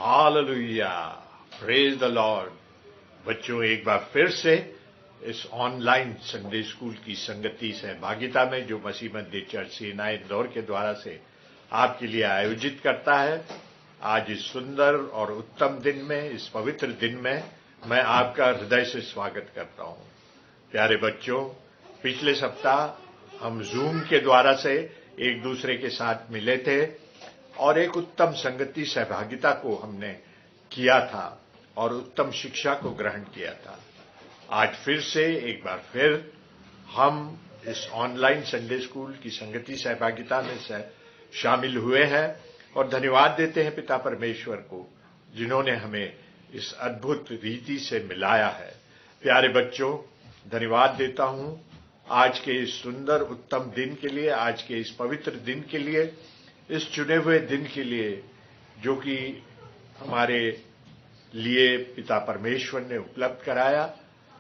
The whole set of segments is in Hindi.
Hallelujah, praise the Lord. बच्चों, एक बार फिर से इस ऑनलाइन संडे स्कूल की संगति सहभागिता में जो मसीह मंदिर चर्च सीनाई इंदौर के द्वारा से आपके लिए आयोजित करता है, आज इस सुंदर और उत्तम दिन में, इस पवित्र दिन में मैं आपका हृदय से स्वागत करता हूं। प्यारे बच्चों, पिछले सप्ताह हम जूम के द्वारा से एक दूसरे के साथ मिले थे और एक उत्तम संगति सहभागिता को हमने किया था और उत्तम शिक्षा को ग्रहण किया था। आज फिर से एक बार फिर हम इस ऑनलाइन संडे स्कूल की संगति सहभागिता में शामिल हुए हैं और धन्यवाद देते हैं पिता परमेश्वर को, जिन्होंने हमें इस अद्भुत रीति से मिलाया है। प्यारे बच्चों, धन्यवाद देता हूं आज के इस सुंदर उत्तम दिन के लिए, आज के इस पवित्र दिन के लिए, इस चुने हुए दिन के लिए जो कि हमारे लिए पिता परमेश्वर ने उपलब्ध कराया।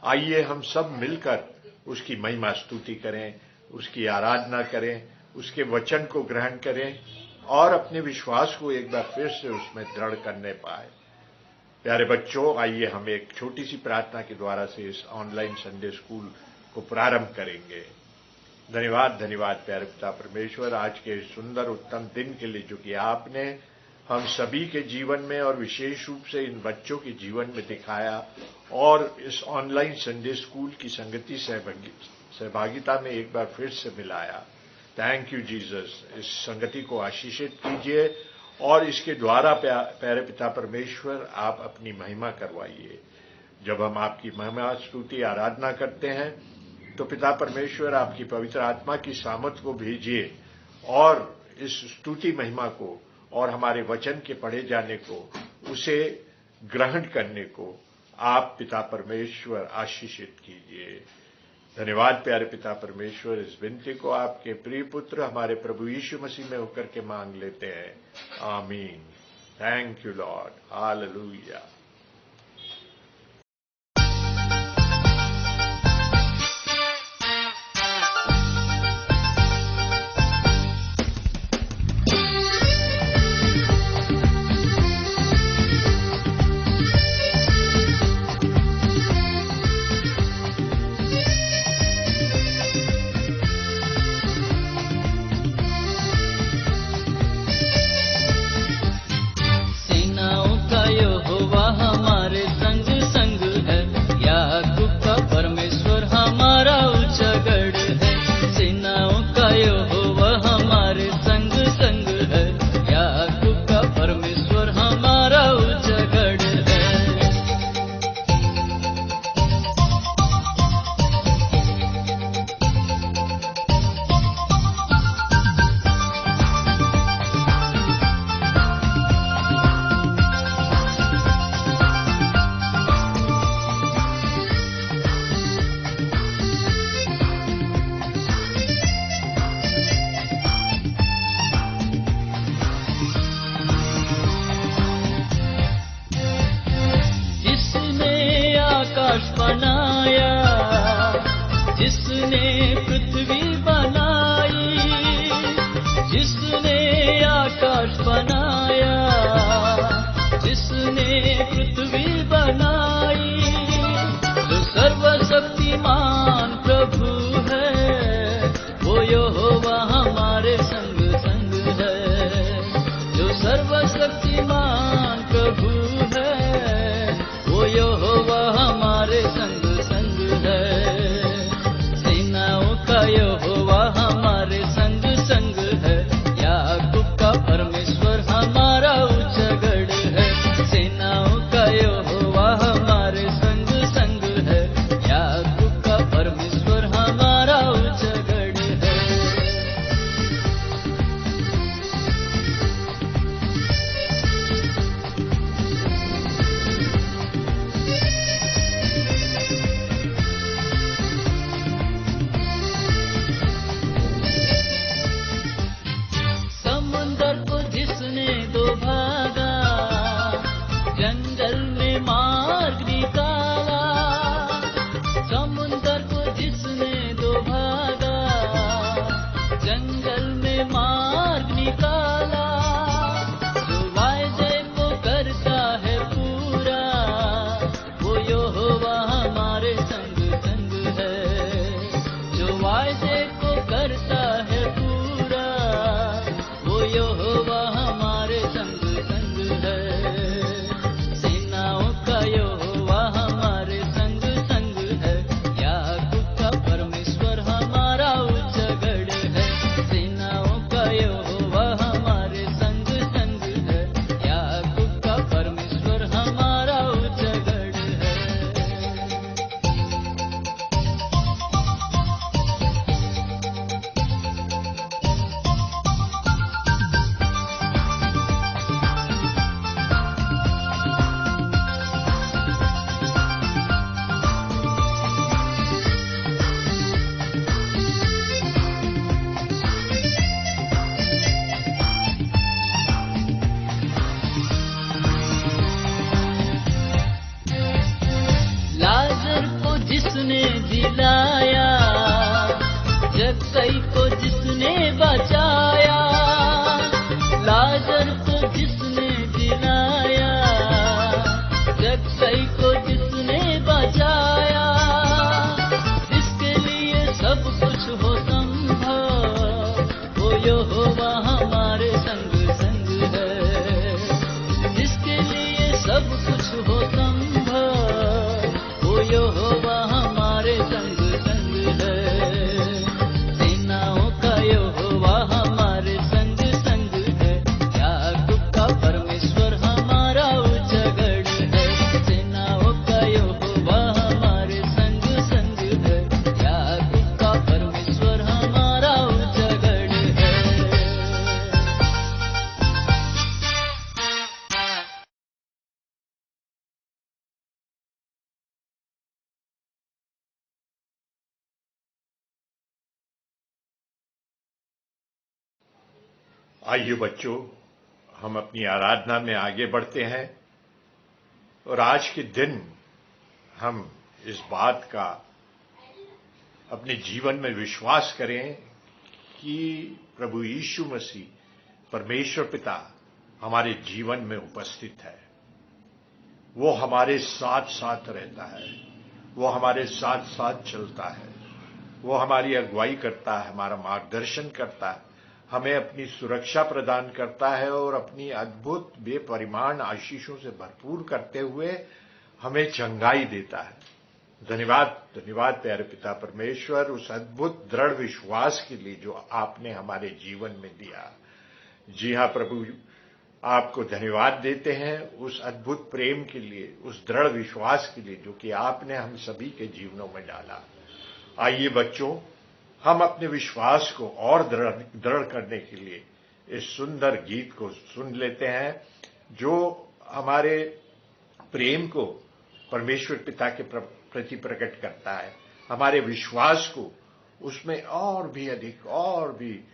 आइए हम सब मिलकर उसकी महिमा स्तुति करें, उसकी आराधना करें, उसके वचन को ग्रहण करें और अपने विश्वास को एक बार फिर से उसमें दृढ़ करने पाए। प्यारे बच्चों, आइए हम एक छोटी सी प्रार्थना के द्वारा से इस ऑनलाइन संडे स्कूल को प्रारंभ करेंगे। धन्यवाद प्यारे पिता परमेश्वर, आज के सुंदर उत्तम दिन के लिए जो कि आपने हम सभी के जीवन में और विशेष रूप से इन बच्चों के जीवन में दिखाया और इस ऑनलाइन संडे स्कूल की संगति सहभागिता में एक बार फिर से मिलाया। Thank you Jesus. इस संगति को आशीषित कीजिए और इसके द्वारा प्यारे पिता परमेश्वर आप अपनी महिमा करवाइए। जब हम आपकी महिमा स्तुति आराधना करते हैं तो पिता परमेश्वर आपकी पवित्र आत्मा की सामर्थ को भेजिए और इस स्तुति महिमा को और हमारे वचन के पढ़े जाने को, उसे ग्रहण करने को आप पिता परमेश्वर आशीषित कीजिए। धन्यवाद प्यारे पिता परमेश्वर। इस विनती को आपके प्रिय पुत्र हमारे प्रभु यीशु मसीह में होकर के मांग लेते हैं, आमीन। Thank you Lord, hallelujah. दिलाया, जक्कई को जिसने बचाया, लाजर को जिसने दिलाया, जक्कई को जिसने बचाया, जिसके लिए सब कुछ हो संभव, वो यहोवा हमारे संग संग है। जिसके लिए सब कुछ हो संभव, वो यहोवा हमारे संग संग है। सेनाओं का यहोवा हमारे संग संग है, याकूब का परमेश्वर हमारा ऊंचा गढ़ है। सेनाओं का यहोवा हमारे संग संग है, याकूब का परमेश्वर हमारा ऊंचा गढ़ है। आइए बच्चों, हम अपनी आराधना में आगे बढ़ते हैं और आज के दिन हम इस बात का अपने जीवन में विश्वास करें कि प्रभु यीशु मसीह परमेश्वर पिता हमारे जीवन में उपस्थित है। वो हमारे साथ साथ रहता है, वो हमारे साथ साथ चलता है, वो हमारी अगुवाई करता है, हमारा मार्गदर्शन करता है, हमें अपनी सुरक्षा प्रदान करता है और अपनी अद्भुत बेपरिमाण आशीषों से भरपूर करते हुए हमें चंगाई देता है। धन्यवाद, धन्यवाद प्यारे पिता परमेश्वर, उस अद्भुत दृढ़ विश्वास के लिए जो आपने हमारे जीवन में दिया। जी हाँ प्रभु, आपको धन्यवाद देते हैं उस अद्भुत प्रेम के लिए, उस दृढ़ विश्वास के लिए जो कि आपने हम सभी के जीवनों में डाला। आइए बच्चों, हम अपने विश्वास को और दृढ़ करने के लिए इस सुंदर गीत को सुन लेते हैं जो हमारे प्रेम को परमेश्वर पिता के प्रति प्रकट करता है, हमारे विश्वास को उसमें और भी अधिक और भी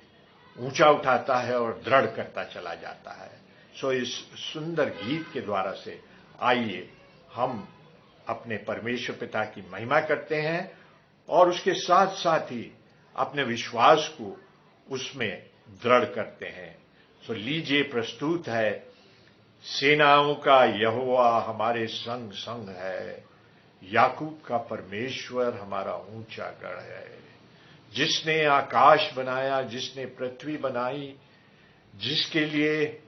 ऊंचा उठाता है और दृढ़ करता चला जाता है। सो इस सुंदर गीत के द्वारा से आइए हम अपने परमेश्वर पिता की महिमा करते हैं और उसके साथ साथ ही अपने विश्वास को उसमें दृढ़ करते हैं। सो लीजिए, प्रस्तुत है सेनाओं का यहोवा हमारे संग संग है, याकूब का परमेश्वर हमारा ऊंचा गढ़ है। जिसने आकाश बनाया, जिसने पृथ्वी बनाई, जिसके लिए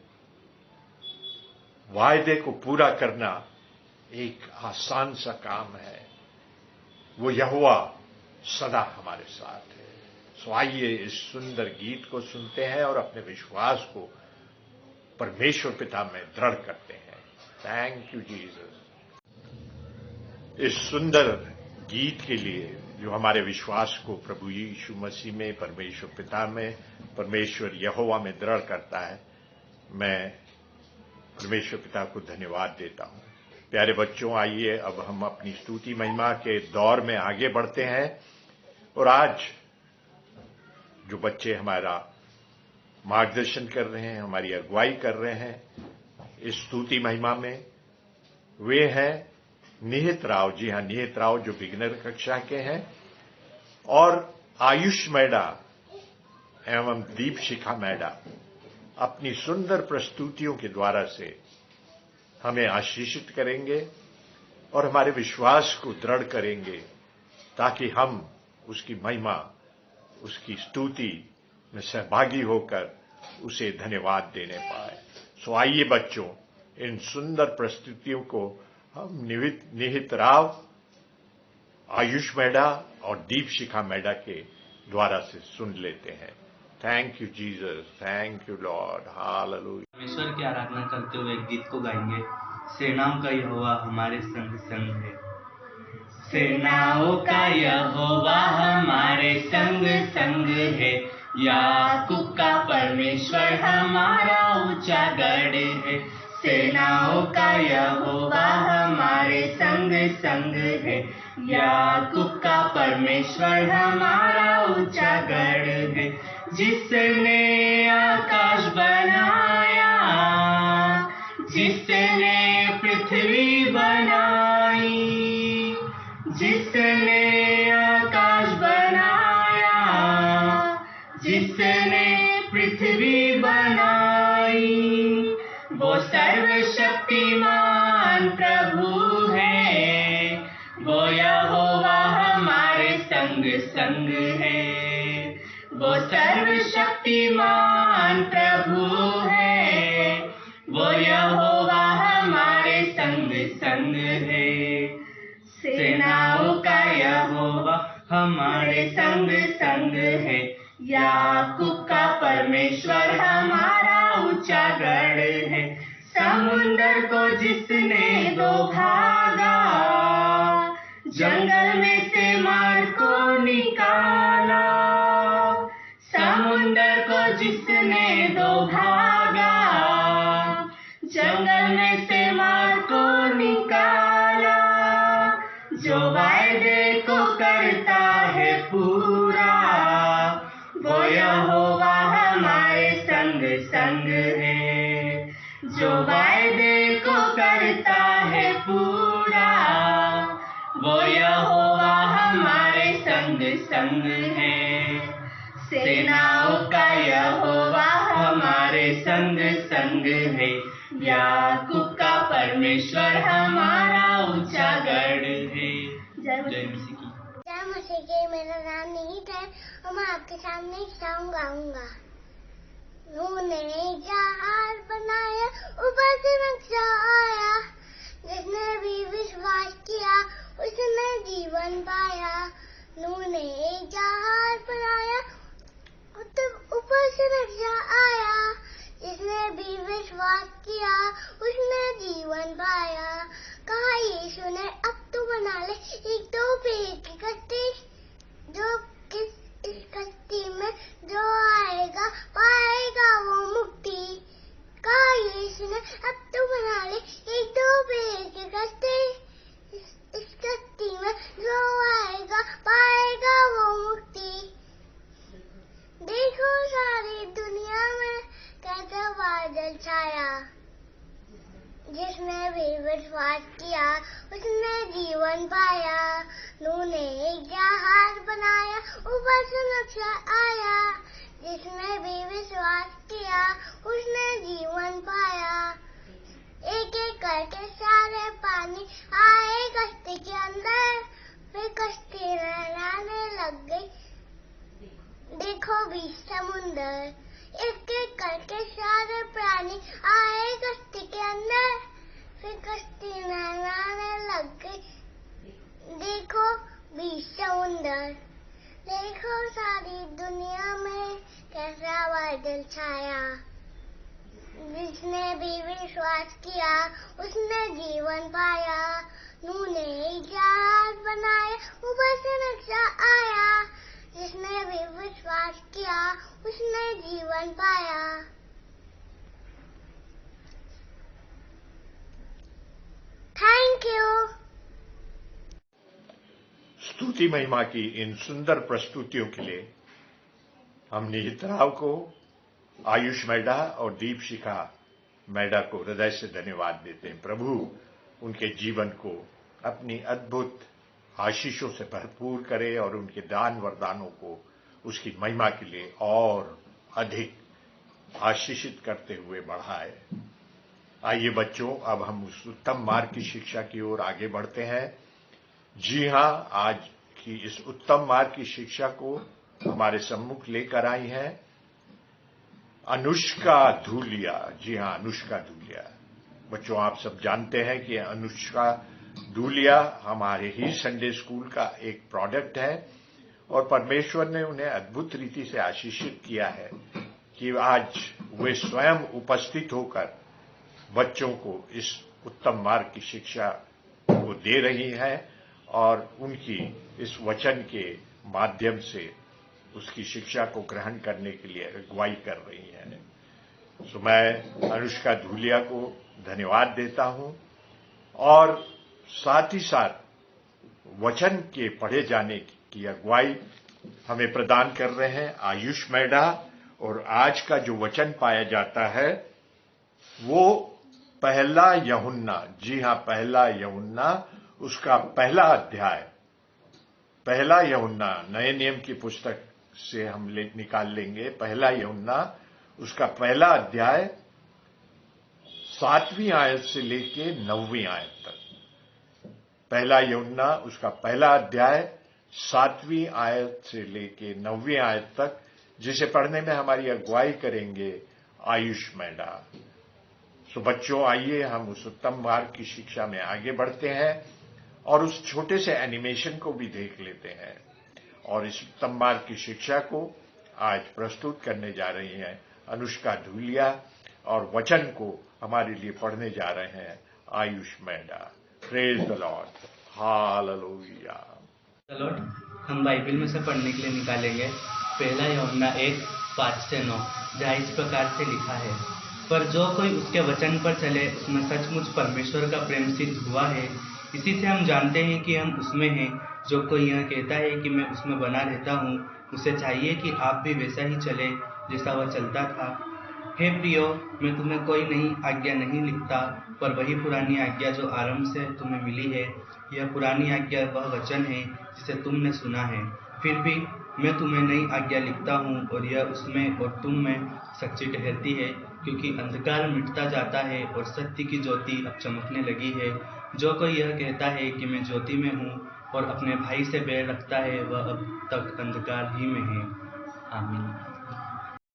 वायदे को पूरा करना एक आसान सा काम है, वो यहोवा सदा हमारे साथ है। सो आइए इस सुंदर गीत को सुनते हैं और अपने विश्वास को परमेश्वर पिता में दृढ़ करते हैं। Thank you Jesus. इस सुंदर गीत के लिए जो हमारे विश्वास को प्रभु यीशु मसीह में, परमेश्वर पिता में, परमेश्वर यहोवा में दृढ़ करता है, मैं परमेश्वर पिता को धन्यवाद देता हूं। प्यारे बच्चों, आइए अब हम अपनी स्तुति महिमा के दौर में आगे बढ़ते हैं और आज जो बच्चे हमारा मार्गदर्शन कर रहे हैं, हमारी अगुवाई कर रहे हैं इस स्तुति महिमा में, वे हैं निहित राव। जी हाँ, निहित राव जो बिगिनर कक्षा के हैं, और आयुष मैडा एवं दीप शिखा मैडा अपनी सुंदर प्रस्तुतियों के द्वारा से हमें आशीषित करेंगे और हमारे विश्वास को दृढ़ करेंगे ताकि हम उसकी महिमा, उसकी स्तुति में सहभागी होकर उसे धन्यवाद देने पाए। सो आइए बच्चों, इन सुंदर प्रस्तुतियों को हम निहित राव, आयुष मैडा और दीप शिखा मैडा के द्वारा से सुन लेते हैं। Thank you Jesus, thank you Lord, hallelujah. परमेश्वर की आराधना करते हुए एक गीत को गाएंगे। सेनाओं का यहोवा हमारे संग संग है। सेनाओं का यहोवा हमारे संग संग है, याकूब का परमेश्वर हमारा ऊंचा गढ़ है। सेनाओं का यहोवा हमारे संग संग है, याकूब का परमेश्वर हमारा ऊंचा गढ़ है। जिसने आकाश बनाया, जिसने पृथ्वी बनाई, जिसने जिसने पृथ्वी बनाई, वो सर्वशक्तिमान प्रभु है, वो यहोवा हमारे संग संग है। वो सर्वशक्तिमान प्रभु है, वो यहोवा हमारे संग संग है। सेनाओं का यहोवा हमारे संग संग है, याकूब का परमेश्वर हमारा ऊंचा गढ़ है। समुंदर को जिसने दो भागा, जंगल में से मार को निकाला। समुंदर को जिसने दो भागा, जंगल में से मार को निकाला। जो वायदे को करता है पूरा, वो यहोवा हमारे संग संग है। जो वायदे को करता है पूरा, वो यहोवा हमारे संग संग है। सेनाओं का यहोवा हमारे संग संग है, याकूब का परमेश्वर हमारा ऊंचा गढ़ है। जय मसीह की। जय मसीह की। मेरा नाम नीत है और मैं आपके सामने एक सॉन्ग गाऊंगा। उन्होंने जहाज बनाया, ऊपर से नक्शा आया, जिसने भी विश्वास किया उसने जीवन पाया। उन्होंने जहाज बनाया, ऊपर से नक्शा आया, जिसने भी विश्वास किया उसने जीवन पाया। कहा यीशु ने अब तू बना ले एक दो पेड़ की कश्ती, जो इस कश्ती में जो आएगा पाएगा वो मुक्ति। कहा यीशु ने अब तू बना ले एक दो पेड़ की कश्ती, इस कश्ती में जो आएगा पाएगा वो मुक्ति। देखो सारी दुनिया में कैसा बादल छाया, जिसने भी विश्वास किया उसने जीवन पाया। नूह ने एक जहाज बनाया, ऊपर से नक्शा आया, जिसने भी विश्वास किया उसने जीवन पाया। एक एक करके सारे पानी आए कश्ती के अंदर, फिर कश्ती लहराने लग गई, देखो बीच समुंदर। एक एक करके सारे प्राणी आए कश्ती के अंदर, फिर कश्ती लहराने लग गई, देखो बीच समुंदर। देखो सारी दुनिया में कैसा बादल छाया, जिसने भी विश्वास किया उसने जीवन पाया। नूह ने एक जहाज बनाया, ऊपर से नक्शा आया, जिसने भी विश्वास किया उसने जीवन पाया। Thank you. स्तुति महिमा की इन सुंदर प्रस्तुतियों के लिए हम निहित राव को, आयुष मैडा और दीपशिखा मैडा को हृदय से धन्यवाद देते हैं। प्रभु उनके जीवन को अपनी अद्भुत आशीषों से भरपूर करे और उनके दान वरदानों को उसकी महिमा के लिए और अधिक आशीषित करते हुए बढ़ाए। आइए बच्चों, अब हम उस उत्तम मार्ग की शिक्षा की ओर आगे बढ़ते हैं। जी हां, आज की इस उत्तम मार्ग की शिक्षा को हमारे सम्मुख लेकर आई हैं अनुष्का धूलिया। जी हां, अनुष्का धूलिया। बच्चों, आप सब जानते हैं कि अनुष्का धूलिया हमारे ही संडे स्कूल का एक प्रोडक्ट है और परमेश्वर ने उन्हें अद्भुत रीति से आशीषित किया है कि आज वे स्वयं उपस्थित होकर बच्चों को इस उत्तम मार्ग की शिक्षा को दे रही हैं और उनकी इस वचन के माध्यम से उसकी शिक्षा को ग्रहण करने के लिए अगुवाई कर रही हैं। सो मैं अनुष्का धूलिया को धन्यवाद देता हूं और साथ ही साथ वचन के पढ़े जाने की अगुवाई हमें प्रदान कर रहे हैं आयुष मैडा। और आज का जो वचन पाया जाता है वो पहला यूहन्ना, जी हां, पहला यूहन्ना, उसका पहला अध्याय, पहला यूहन्ना नए नियम की पुस्तक से हम निकाल लेंगे। पहला यूहन्ना उसका पहला अध्याय 7वीं आयत से लेके 9वीं आयत तक। पहला यूहन्ना उसका पहला अध्याय 7वीं आयत से लेके 9वीं आयत तक, जिसे पढ़ने में हमारी अगुवाई करेंगे आयुष मैडा। सो बच्चों, आइए हम उस उत्तम मार्ग की शिक्षा में आगे बढ़ते हैं और उस छोटे से एनिमेशन को भी देख लेते हैं। और इस उत्तम मार्ग की शिक्षा को आज प्रस्तुत करने जा रही हैं अनुष्का धूलिया, और वचन को हमारे लिए पढ़ने जा रहे हैं आयुष मैडा। Praise the lord, hallelujah. चलो हम बाइबल में से पढ़ने के लिए निकालेंगे पहला यूहन्ना 1:5-9, जहाँ इस प्रकार से लिखा है, पर जो कोई उसके वचन पर चले उसमें सचमुच परमेश्वर का प्रेम सिद्ध हुआ है। इसी से हम जानते हैं कि हम उसमें हैं। जो कोई यह कहता है कि मैं उसमें बना रहता हूँ, उसे चाहिए कि आप भी वैसा ही चले जैसा वह चलता था। हे प्रियो, मैं तुम्हें कोई नई आज्ञा नहीं लिखता, पर वही पुरानी आज्ञा जो आरंभ से तुम्हें मिली है। यह पुरानी आज्ञा वह वचन है जिसे तुमने सुना है। फिर भी मैं तुम्हें नई आज्ञा लिखता हूँ, और यह उसमें और तुम में सच्ची ठहरती है, क्योंकि अंधकार मिटता जाता है और सत्य की ज्योति अब चमकने लगी है। जो कोई यह कहता है कि मैं ज्योति में हूँ और अपने भाई से बैर रखता है, वह अब तक अंधकार ही में है। आमीन।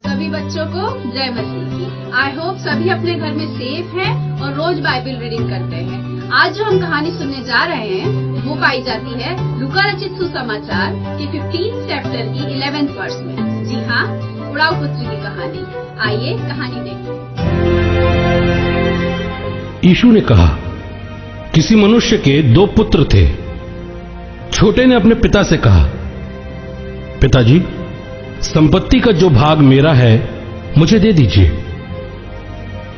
सभी बच्चों को जय मसीह। आई होप सभी अपने घर में सेफ हैं और रोज बाइबल रीडिंग करते हैं। आज जो हम कहानी सुनने जा रहे हैं वो पाई जाती है लूका रचित सुसमाचार के 15 चैप्टर की 11th वर्स में। जी हाँ, उड़ाऊ पुत्र की कहानी। आइए कहानी देखते हैं। यीशु ने कहा, किसी मनुष्य के 2 पुत्र थे। छोटे ने अपने पिता से कहा, पिताजी, संपत्ति का जो भाग मेरा है मुझे दे दीजिए।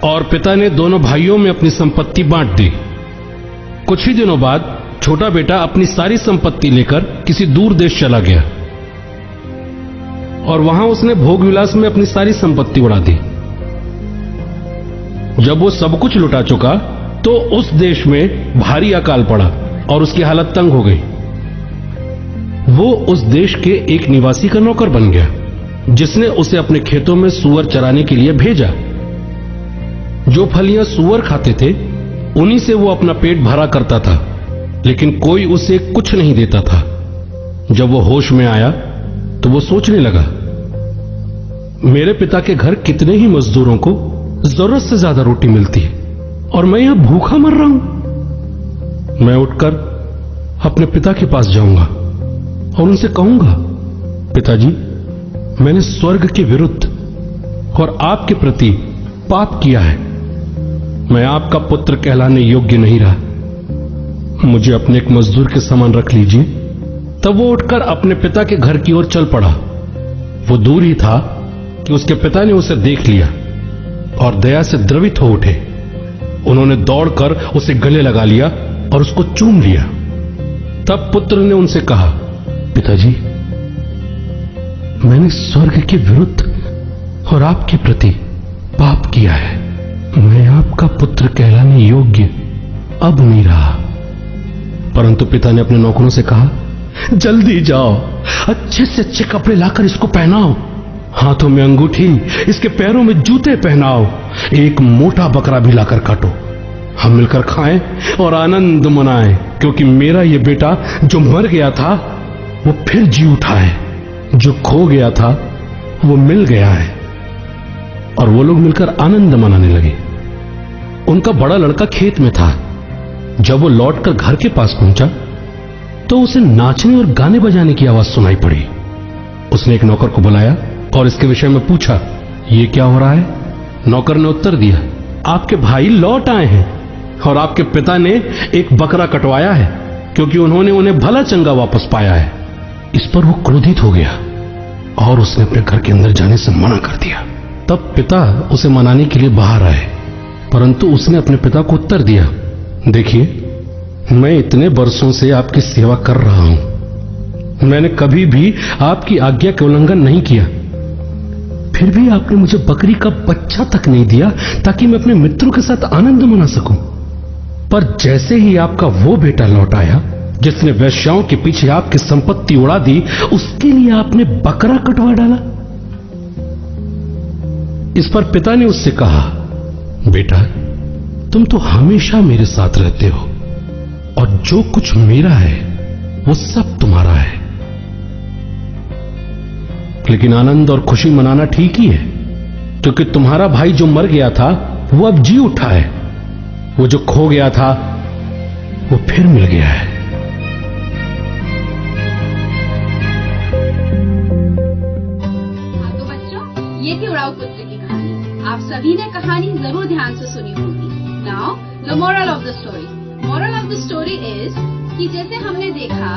और पिता ने दोनों भाइयों में अपनी संपत्ति बांट दी। कुछ ही दिनों बाद छोटा बेटा अपनी सारी संपत्ति लेकर किसी दूर देश चला गया और वहां उसने भोग विलास में अपनी सारी संपत्ति उड़ा दी। जब वो सब कुछ लुटा चुका तो उस देश में भारी अकाल पड़ा और उसकी हालत तंग हो गई। वो उस देश के एक निवासी का नौकर बन गया, जिसने उसे अपने खेतों में सूअर चराने के लिए भेजा। जो फलियां सूअर खाते थे उन्हीं से वो अपना पेट भरा करता था, लेकिन कोई उसे कुछ नहीं देता था। जब वो होश में आया तो वो सोचने लगा, मेरे पिता के घर कितने ही मजदूरों को जरूरत से ज्यादा रोटी मिलती है और मैं यहां भूखा मर रहा हूं। मैं उठकर अपने पिता के पास जाऊंगा और उनसे कहूंगा, पिताजी, मैंने स्वर्ग के विरुद्ध और आपके प्रति पाप किया है। मैं आपका पुत्र कहलाने योग्य नहीं रहा। मुझे अपने एक मजदूर के समान रख लीजिए। तब वो उठकर अपने पिता के घर की ओर चल पड़ा। वो दूर ही था कि उसके पिता ने उसे देख लिया और दया से द्रवित हो उठे। उन्होंने दौड़कर उसे गले लगा लिया और उसको चूम लिया। तब पुत्र ने उनसे कहा, पिताजी, मैंने स्वर्ग के विरुद्ध और आपके प्रति पाप किया है। मैं आपका पुत्र कहलाने योग्य अब नहीं रहा। परंतु पिता ने अपने नौकरों से कहा, जल्दी जाओ, अच्छे से अच्छे कपड़े लाकर इसको पहनाओ, हाथों में अंगूठी, इसके पैरों में जूते पहनाओ, एक मोटा बकरा भी लाकर काटो। हम मिलकर खाएं और आनंद मनाएं, क्योंकि मेरा ये बेटा जो मर गया था वो फिर जी उठा है, जो खो गया था वो मिल गया है। और वो लोग मिलकर आनंद मनाने लगे। उनका बड़ा लड़का खेत में था। जब वो लौटकर घर के पास पहुंचा तो उसे नाचने और गाने बजाने की आवाज सुनाई पड़ी। उसने एक नौकर को बुलाया और इसके विषय में पूछा, ये क्या हो रहा है? नौकर ने उत्तर दिया, आपके भाई लौट आए हैं और आपके पिता ने एक बकरा कटवाया है, क्योंकि उन्होंने उन्हें भला चंगा वापस पाया है। इस पर वो क्रोधित हो गया और उसने अपने घर के अंदर जाने से मना कर दिया। तब पिता उसे मनाने के लिए बाहर आए, परंतु उसने अपने पिता को उत्तर दिया, देखिए, मैं इतने वर्षों से आपकी सेवा कर रहा हूं। मैंने कभी भी आपकी आज्ञा का उल्लंघन नहीं किया। फिर भी आपने मुझे बकरी का बच्चा तक नहीं दिया ताकि मैं अपने मित्रों के साथ आनंद मना सकूं। पर जैसे ही आपका वो बेटा लौट आया जिसने वेश्याओं के पीछे आपकी संपत्ति उड़ा दी, उसके लिए आपने बकरा कटवा डाला। इस पर पिता ने उससे कहा, बेटा, तुम तो हमेशा मेरे साथ रहते हो और जो कुछ मेरा है वो सब तुम्हारा है। लेकिन आनंद और खुशी मनाना ठीक ही है, क्योंकि तुम्हारा भाई जो मर गया था वो अब जी उठा है। वो जो खो गया था वो फिर मिल गया है। हाँ तो बच्चों, ये थी उड़ाऊ पुत्र की कहानी। आप सभी ने कहानी जरूर ध्यान से सुनी होगी। Now the moral of the story. Moral of the story is कि जैसे हमने देखा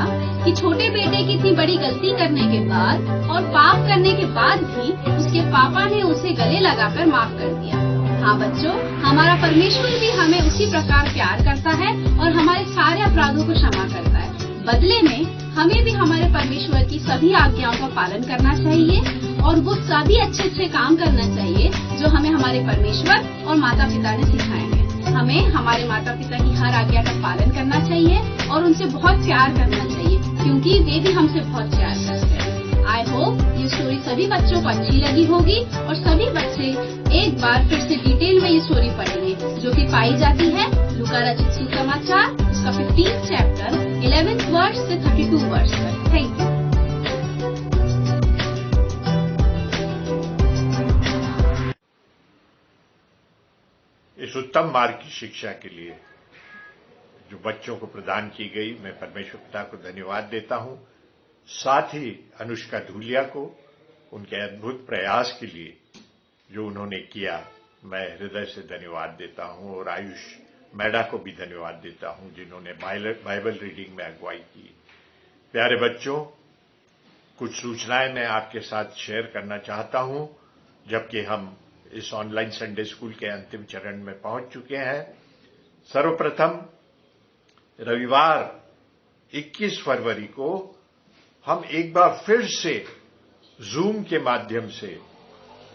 कि छोटे बेटे की इतनी बड़ी गलती करने के बाद और पाप करने के बाद भी उसके पापा ने उसे गले लगाकर माफ कर दिया। हाँ बच्चों, हमारा परमेश्वर भी हमें उसी प्रकार प्यार करता है और हमारे सारे अपराधों को क्षमा करता है। बदले में हमें भी हमारे परमेश्वर की सभी आज्ञाओं का पालन करना चाहिए और वो सभी अच्छे अच्छे काम करना चाहिए जो हमें हमारे परमेश्वर और माता पिता ने सिखाए हैं। हमें हमारे माता पिता की हर आज्ञा का पालन करना चाहिए और उनसे बहुत प्यार करना चाहिए, क्योंकि वे भी हमसे बहुत प्यार करते हैं। आई होप ये स्टोरी सभी बच्चों को अच्छी लगी होगी और सभी बच्चे एक बार फिर से डिटेल में ये स्टोरी पढ़ेंगे, जो कि पाई जाती है लूका रचित सुसमाचार, उसका 15th चैप्टर 11th वर्स से 32 वर्स तक। Thank you. इस उत्तम मार्ग की शिक्षा के लिए जो बच्चों को प्रदान की गई, मैं परमेश्वर पिता को धन्यवाद देता हूं। साथ ही अनुष्का धूलिया को उनके अद्भुत प्रयास के लिए जो उन्होंने किया, मैं हृदय से धन्यवाद देता हूं। और आयुष मैडा को भी धन्यवाद देता हूं जिन्होंने बाइबल रीडिंग में अगुवाई की। प्यारे बच्चों, कुछ सूचनाएं मैं आपके साथ शेयर करना चाहता हूं, जबकि हम इस ऑनलाइन संडे स्कूल के अंतिम चरण में पहुंच चुके हैं। सर्वप्रथम रविवार 21 फरवरी को हम एक बार फिर से जूम के माध्यम से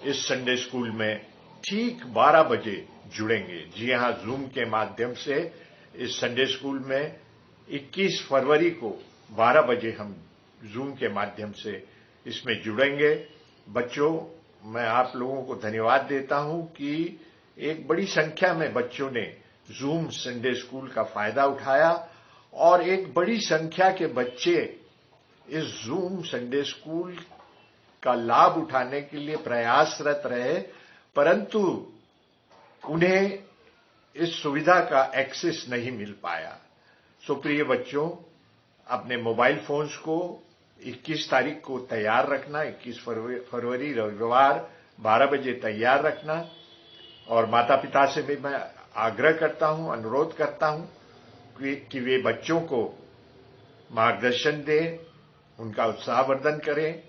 इस संडे स्कूल में ठीक 12 बजे जुड़ेंगे। जी हां, जूम के माध्यम से इस संडे स्कूल में 21 फरवरी को 12 बजे हम जूम के माध्यम से इसमें जुड़ेंगे। बच्चों, मैं आप लोगों को धन्यवाद देता हूं कि एक बड़ी संख्या में बच्चों ने जूम संडे स्कूल का फायदा उठाया और एक बड़ी संख्या के बच्चे इस जूम संडे स्कूल का लाभ उठाने के लिए प्रयासरत रहे, परंतु उन्हें इस सुविधा का एक्सेस नहीं मिल पाया। सो प्रिय बच्चों, अपने मोबाइल फोन्स को 21 तारीख को तैयार रखना, 21 फरवरी रविवार 12 बजे तैयार रखना। और माता पिता से भी मैं आग्रह करता हूं, अनुरोध करता हूं कि वे बच्चों को मार्गदर्शन दें, उनका उत्साहवर्धन करें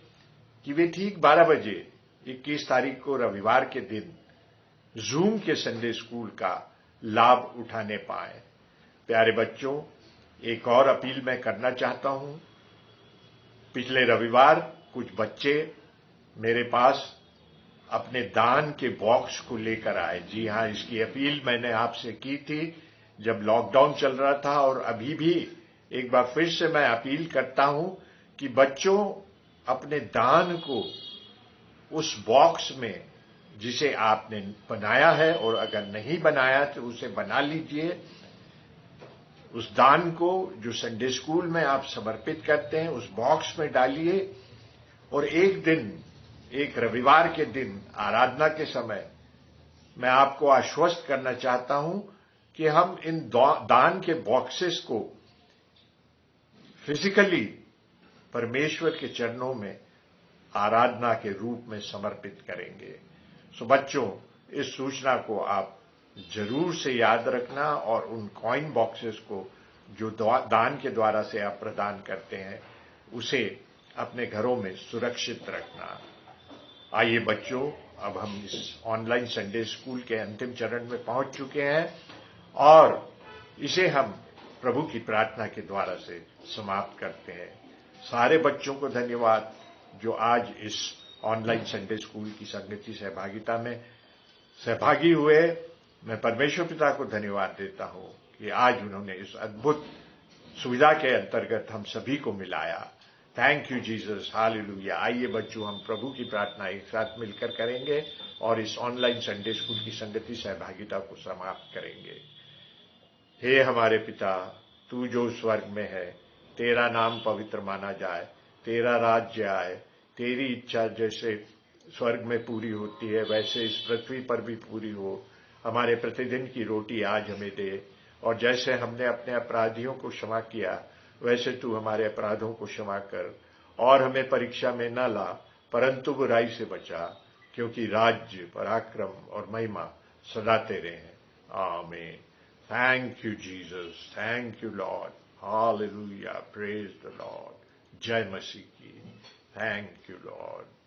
कि वे ठीक 12 बजे 21 तारीख को रविवार के दिन जूम के संडे स्कूल का लाभ उठाने पाएं। प्यारे बच्चों, एक और अपील मैं करना चाहता हूं। पिछले रविवार कुछ बच्चे मेरे पास अपने दान के बॉक्स को लेकर आए। जी हां, इसकी अपील मैंने आपसे की थी जब लॉकडाउन चल रहा था, और अभी भी एक बार फिर से मैं अपील करता हूं कि बच्चों अपने दान को उस बॉक्स में जिसे आपने बनाया है, और अगर नहीं बनाया तो उसे बना लीजिए, उस दान को जो संडे स्कूल में आप समर्पित करते हैं उस बॉक्स में डालिए। और एक दिन, एक रविवार के दिन आराधना के समय मैं आपको आश्वस्त करना चाहता हूं कि हम इन दान के बॉक्सेस को फिजिकली परमेश्वर के चरणों में आराधना के रूप में समर्पित करेंगे। सो बच्चों, इस सूचना को आप जरूर से याद रखना और उन कॉइन बॉक्सेस को जो दान के द्वारा से आप प्रदान करते हैं उसे अपने घरों में सुरक्षित रखना। आइए बच्चों, अब हम इस ऑनलाइन संडे स्कूल के अंतिम चरण में पहुंच चुके हैं और इसे हम प्रभु की प्रार्थना के द्वारा से समाप्त करते हैं। सारे बच्चों को धन्यवाद जो आज इस ऑनलाइन संडे स्कूल की संगति सहभागिता में सहभागी हुए। मैं परमेश्वर पिता को धन्यवाद देता हूं कि आज उन्होंने इस अद्भुत सुविधा के अंतर्गत हम सभी को मिलाया। Thank you Jesus, hallelujah. आइए बच्चों, हम प्रभु की प्रार्थना एक साथ मिलकर करेंगे और इस ऑनलाइन संडे स्कूल की संगति सहभागिता को समाप्त करेंगे। हे हमारे पिता, तू जो स्वर्ग में है, तेरा नाम पवित्र माना जाए, तेरा राज्य आए, तेरी इच्छा जैसे स्वर्ग में पूरी होती है वैसे इस पृथ्वी पर भी पूरी हो। हमारे प्रतिदिन की रोटी आज हमें दे, और जैसे हमने अपने अपराधियों को क्षमा किया वैसे तू हमारे अपराधों को क्षमा कर, और हमें परीक्षा में न ला परंतु बुराई से बचा, क्योंकि राज्य, पराक्रम और महिमा सदा तेरे हैं। आमीन। Thank you Jesus, thank you Lord, hallelujah, praise the Lord. जय मसीह की। Thank you Lord.